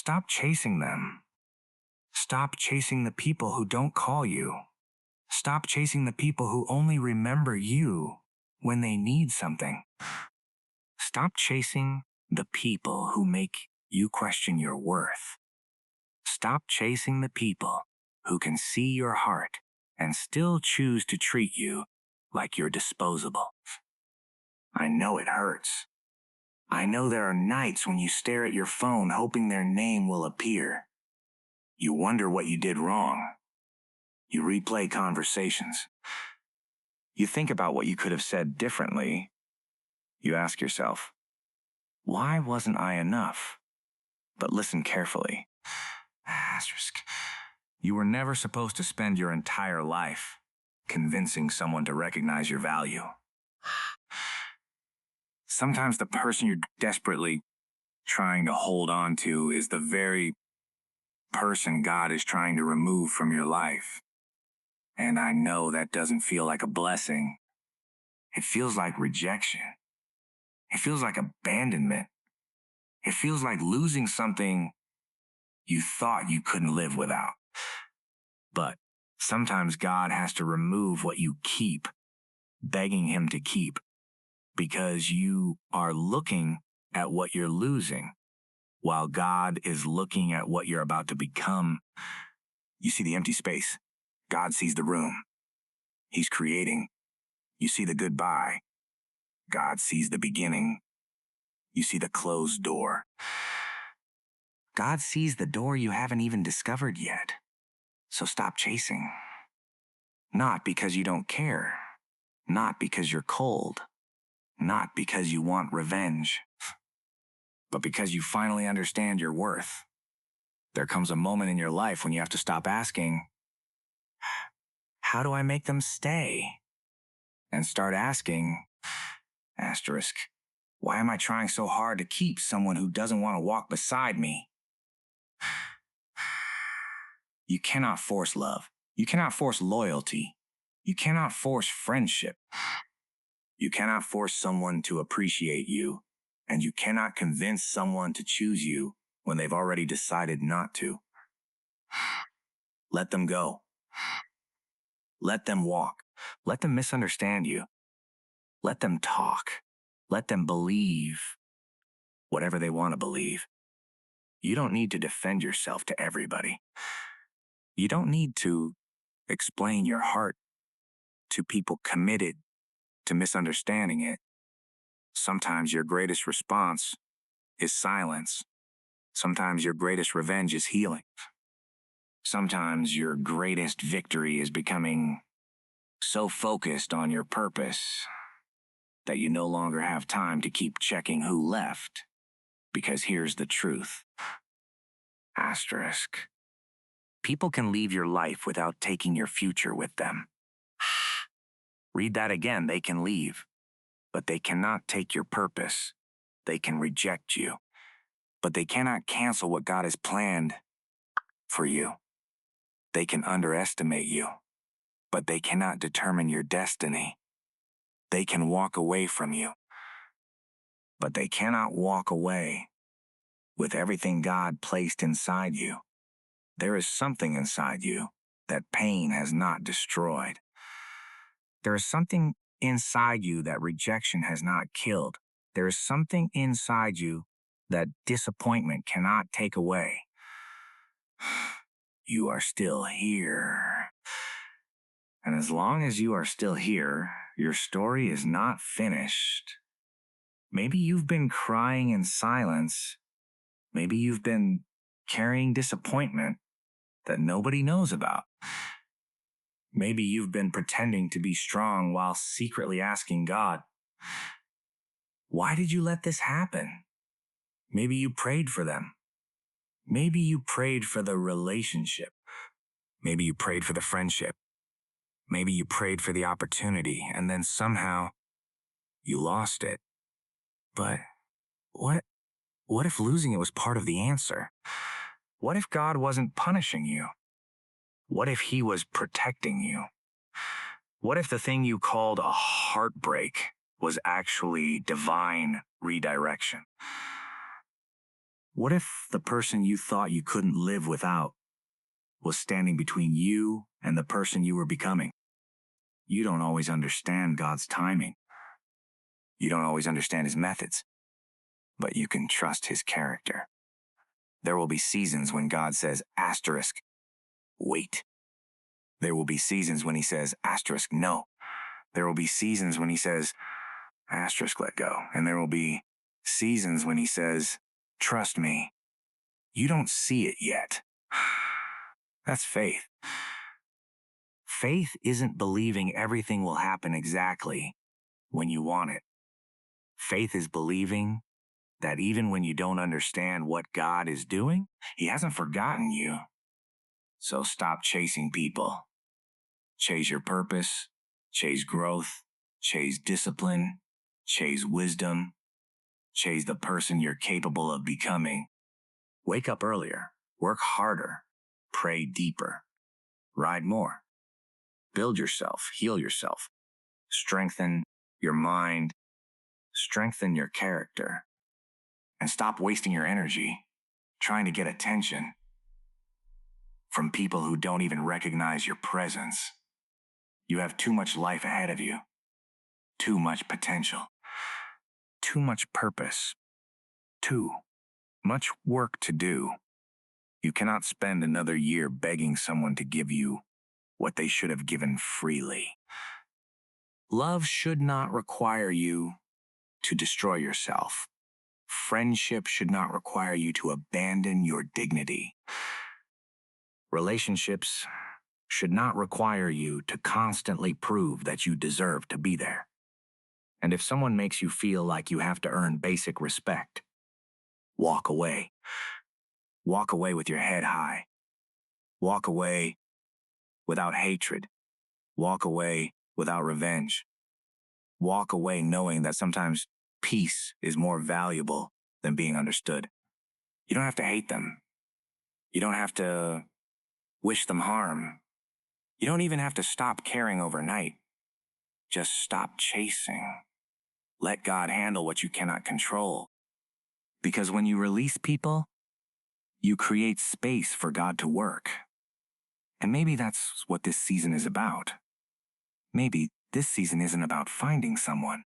Stop chasing them. Stop chasing the people who don't call you. Stop chasing the people who only remember you when they need something. Stop chasing the people who make you question your worth. Stop chasing the people who can see your heart and still choose to treat you like you're disposable. I know it hurts. I know there are nights when you stare at your phone hoping their name will appear. You wonder what you did wrong. You replay conversations. You think about what you could have said differently. You ask yourself, why wasn't I enough? But listen carefully. Asterisk. You were never supposed to spend your entire life convincing someone to recognize your value. Sometimes the person you're desperately trying to hold on to is the very person God is trying to remove from your life. And I know that doesn't feel like a blessing. It feels like rejection. It feels like abandonment. It feels like losing something you thought you couldn't live without. But sometimes God has to remove what you keep, begging Him to keep, because you are looking at what you're losing, while God is looking at what you're about to become. You see the empty space. God sees the room. He's creating. You see the goodbye. God sees the beginning. You see the closed door. God sees the door you haven't even discovered yet. So stop chasing. Not because you don't care. Not because you're cold. Not because you want revenge. But because you finally understand your worth. There comes a moment in your life when you have to stop asking, how do I make them stay? And start asking, asterisk, why am I trying so hard to keep someone who doesn't want to walk beside me? You cannot force love. You cannot force loyalty. You cannot force friendship. You cannot force someone to appreciate you, and you cannot convince someone to choose you when they've already decided not to. Let them go. Let them walk. Let them misunderstand you. Let them talk. Let them believe whatever they want to believe. You don't need to defend yourself to everybody. You don't need to explain your heart to people committed to misunderstanding it. Sometimes your greatest response is silence. Sometimes your greatest revenge is healing. Sometimes your greatest victory is becoming so focused on your purpose that you no longer have time to keep checking who left. Because here's the truth. Asterisk. People can leave your life without taking your future with them. Read that again. They can leave, but they cannot take your purpose. They can reject you, but they cannot cancel what God has planned for you. They can underestimate you, but they cannot determine your destiny. They can walk away from you, but they cannot walk away with everything God placed inside you. There is something inside you that pain has not destroyed. There is something inside you that rejection has not killed. There is something inside you that disappointment cannot take away. You are still here. And as long as you are still here, your story is not finished. Maybe you've been crying in silence. Maybe you've been carrying disappointment that nobody knows about. Maybe you've been pretending to be strong while secretly asking God, why did you let this happen? Maybe you prayed for them. Maybe you prayed for the relationship. Maybe you prayed for the friendship. Maybe you prayed for the opportunity, and then somehow you lost it. But what if losing it was part of the answer? What if God wasn't punishing you? What if He was protecting you? What if the thing you called a heartbreak was actually divine redirection? What if the person you thought you couldn't live without was standing between you and the person you were becoming? You don't always understand God's timing. You don't always understand his methods, but you can trust his character. There will be seasons when God says, asterisk, wait. There will be seasons when he says, asterisk, no. There will be seasons when he says, asterisk, let go. And there will be seasons when he says, trust me. You don't see it yet. That's faith. Faith isn't believing everything will happen exactly when you want it. Faith is believing that even when you don't understand what God is doing, he hasn't forgotten you. So stop chasing people. Chase your purpose, chase growth, chase discipline, chase wisdom, chase the person you're capable of becoming. Wake up earlier, work harder, pray deeper, ride more, build yourself, heal yourself, strengthen your mind, strengthen your character, and stop wasting your energy trying to get attention from people who don't even recognize your presence. You have too much life ahead of you, too much potential, too much purpose, too much work to do. You cannot spend another year begging someone to give you what they should have given freely. Love should not require you to destroy yourself. Friendship should not require you to abandon your dignity. Relationships should not require you to constantly prove that you deserve to be there. And if someone makes you feel like you have to earn basic respect, walk away. Walk away with your head high. Walk away without hatred. Walk away without revenge. Walk away knowing that sometimes peace is more valuable than being understood. You don't have to hate them. You don't have to wish them harm. You don't even have to stop caring overnight. Just stop chasing. Let God handle what you cannot control. Because when you release people, you create space for God to work. And maybe that's what this season is about. Maybe this season isn't about finding someone.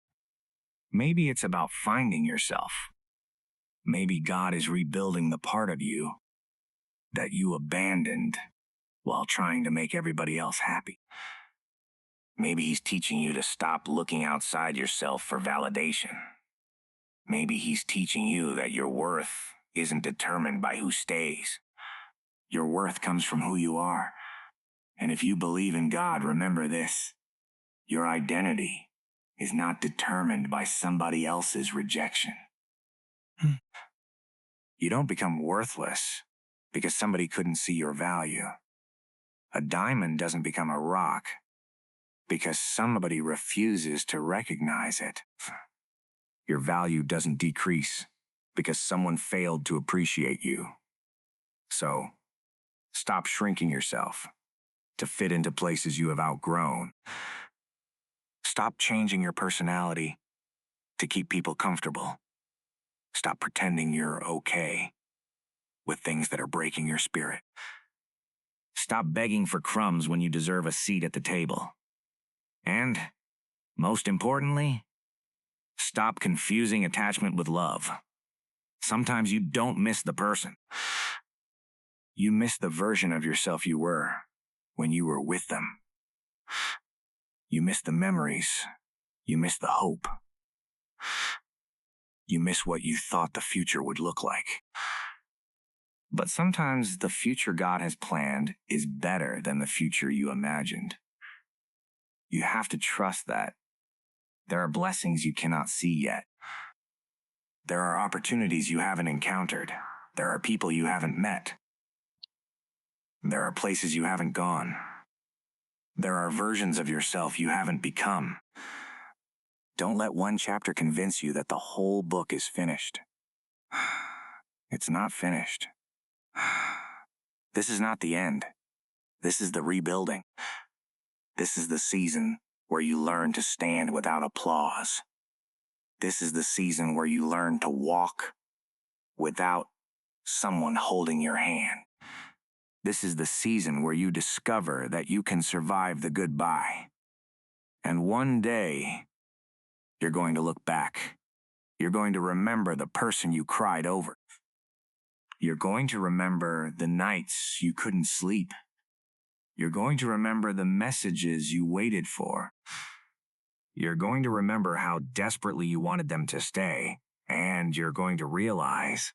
Maybe it's about finding yourself. Maybe God is rebuilding the part of you that you abandoned while trying to make everybody else happy. Maybe he's teaching you to stop looking outside yourself for validation. Maybe he's teaching you that your worth isn't determined by who stays. Your worth comes from who you are. And if you believe in God, remember this: your identity is not determined by somebody else's rejection. You don't become worthless because somebody couldn't see your value. A diamond doesn't become a rock because somebody refuses to recognize it. Your value doesn't decrease because someone failed to appreciate you. So, stop shrinking yourself to fit into places you have outgrown. Stop changing your personality to keep people comfortable. Stop pretending you're okay with things that are breaking your spirit. Stop begging for crumbs when you deserve a seat at the table. And, most importantly, stop confusing attachment with love. Sometimes you don't miss the person. You miss the version of yourself you were when you were with them. You miss the memories. You miss the hope. You miss what you thought the future would look like. But sometimes the future God has planned is better than the future you imagined. You have to trust that. There are blessings you cannot see yet. There are opportunities you haven't encountered. There are people you haven't met. There are places you haven't gone. There are versions of yourself you haven't become. Don't let one chapter convince you that the whole book is finished. It's not finished. This is not the end. This is the rebuilding. This is the season where you learn to stand without applause. This is the season where you learn to walk without someone holding your hand. This is the season where you discover that you can survive the goodbye. And one day, you're going to look back. You're going to remember the person you cried over. You're going to remember the nights you couldn't sleep. You're going to remember the messages you waited for. You're going to remember how desperately you wanted them to stay. And you're going to realize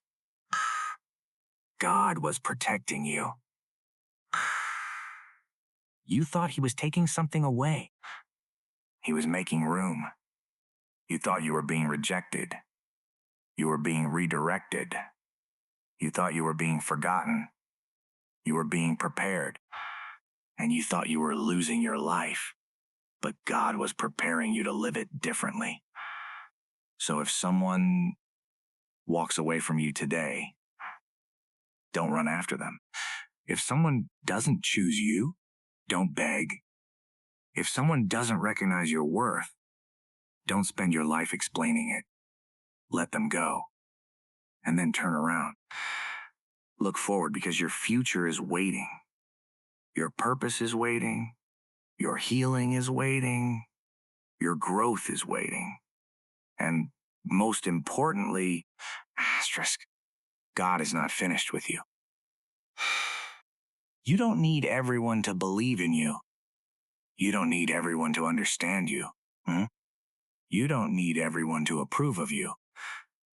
God was protecting you. You thought he was taking something away. He was making room. You thought you were being rejected. You were being redirected. You thought you were being forgotten. You were being prepared. And you thought you were losing your life. But God was preparing you to live it differently. So if someone walks away from you today, don't run after them. If someone doesn't choose you, don't beg. If someone doesn't recognize your worth, don't spend your life explaining it. Let them go. And then turn around. Look forward because your future is waiting. Your purpose is waiting. Your healing is waiting. Your growth is waiting. And most importantly, God is not finished with you. You don't need everyone to believe in you. You don't need everyone to understand you. You don't need everyone to approve of you.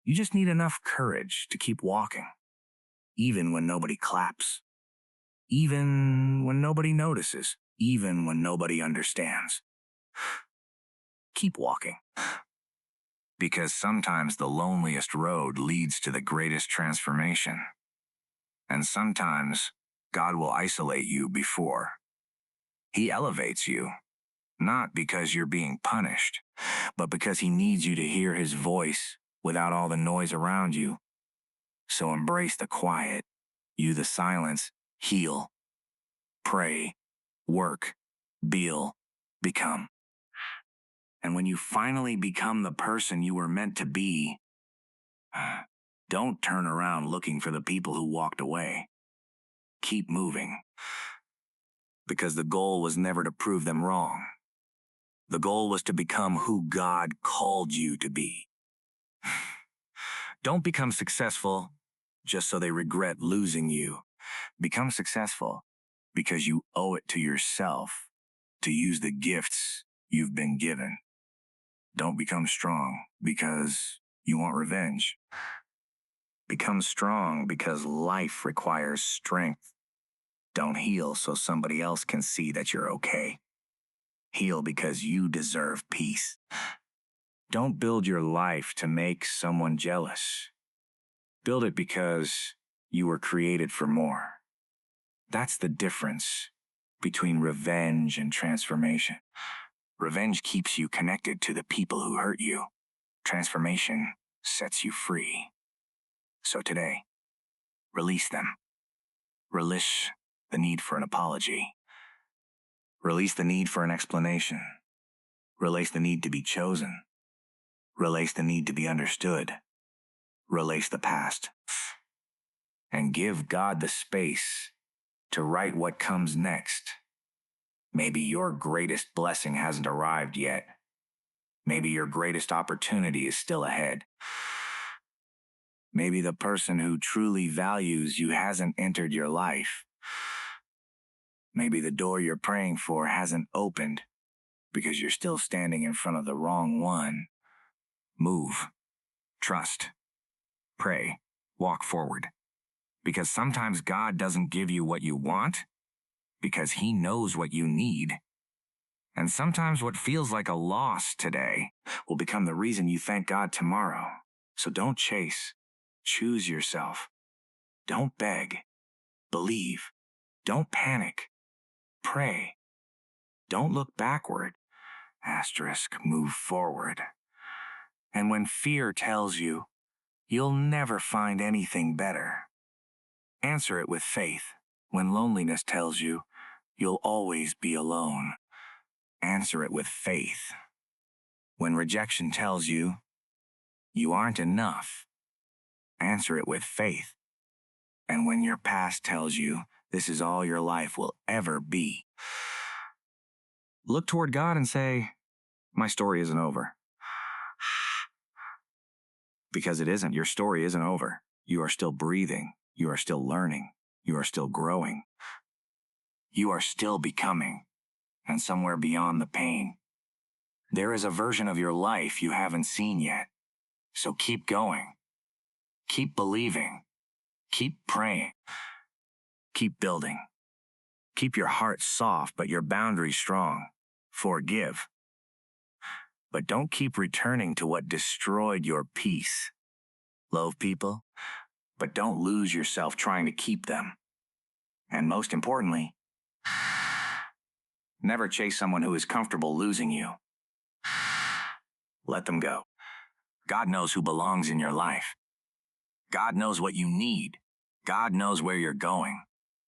You just need enough courage to keep walking, even when nobody claps, even when nobody notices, even when nobody understands. Keep walking. Because sometimes the loneliest road leads to the greatest transformation. And sometimes God will isolate you before he elevates you, not because you're being punished, but because he needs you to hear his voice without all the noise around you. So embrace the quiet, the silence, heal, pray, work, become. And when you finally become the person you were meant to be, don't turn around looking for the people who walked away. Keep moving. Because the goal was never to prove them wrong. The goal was to become who God called you to be. Don't become successful just so they regret losing you. Become successful because you owe it to yourself to use the gifts you've been given. Don't become strong because you want revenge. Become strong because life requires strength. Don't heal so somebody else can see that you're okay. Heal because you deserve peace. Don't build your life to make someone jealous. Build it because you were created for more. That's the difference between revenge and transformation. Revenge keeps you connected to the people who hurt you. Transformation sets you free. So today, release them. Release the need for an apology. Release the need for an explanation. Release the need to be chosen. Release the need to be understood. Release the past. And give God the space to write what comes next. Maybe your greatest blessing hasn't arrived yet. Maybe your greatest opportunity is still ahead. Maybe the person who truly values you hasn't entered your life. Maybe the door you're praying for hasn't opened because you're still standing in front of the wrong one. Move. Trust. Pray. Walk forward. Because sometimes God doesn't give you what you want because he knows what you need. And sometimes what feels like a loss today will become the reason you thank God tomorrow. So don't chase. Choose yourself. Don't beg. Believe. Don't panic. Pray. Don't look backward. Move forward. And when fear tells you, you'll never find anything better, answer it with faith. When loneliness tells you, you'll always be alone, answer it with faith. When rejection tells you, you aren't enough, answer it with faith. And when your past tells you this is all your life will ever be, look toward God and say, my story isn't over. Because it isn't. Your story isn't over. You are still breathing. You are still learning. You are still growing. You are still becoming. And somewhere beyond the pain, there is a version of your life you haven't seen yet. So keep going. Keep believing. Keep praying. Keep building. Keep your heart soft, but your boundaries strong. Forgive. But don't keep returning to what destroyed your peace. Love people, but don't lose yourself trying to keep them. And most importantly, never chase someone who is comfortable losing you. Let them go. God knows who belongs in your life. God knows what you need. God knows where you're going.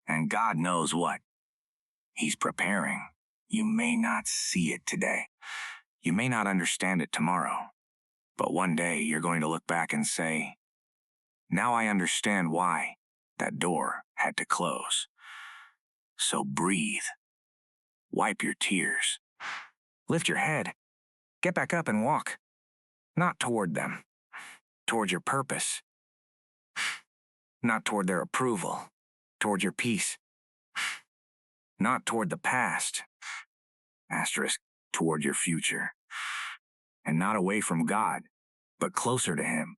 And God knows what He's preparing. You may not see it today. You may not understand it tomorrow. But one day you're going to look back and say, now I understand why that door had to close. So breathe. Wipe your tears. Lift your head. Get back up and walk. Not toward them. Toward your purpose. Not toward their approval. Toward your peace. Not toward the past. Asterisk. Toward your future. And not away from God, but closer to Him.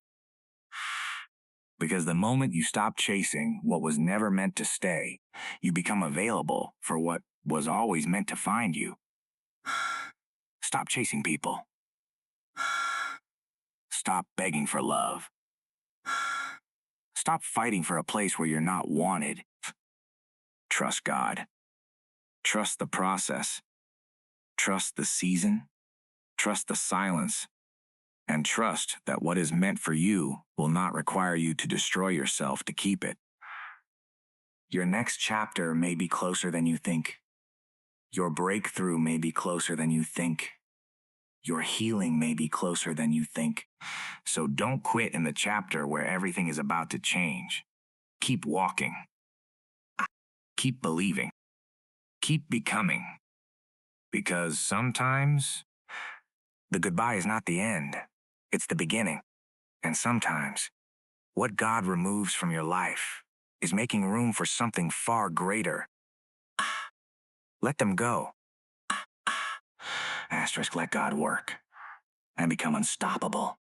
Because the moment you stop chasing what was never meant to stay, you become available for what was always meant to find you. Stop chasing people. Stop begging for love. Stop fighting for a place where you're not wanted. Trust God. Trust the process. Trust the season. Trust the silence. And trust that what is meant for you will not require you to destroy yourself to keep it. Your next chapter may be closer than you think. Your breakthrough may be closer than you think. Your healing may be closer than you think. So don't quit in the chapter where everything is about to change. Keep walking. Keep believing. Keep becoming. Because sometimes the goodbye is not the end. It's the beginning. And sometimes what God removes from your life is making room for something far greater. Let them go. Asterisk, let God work and become unstoppable.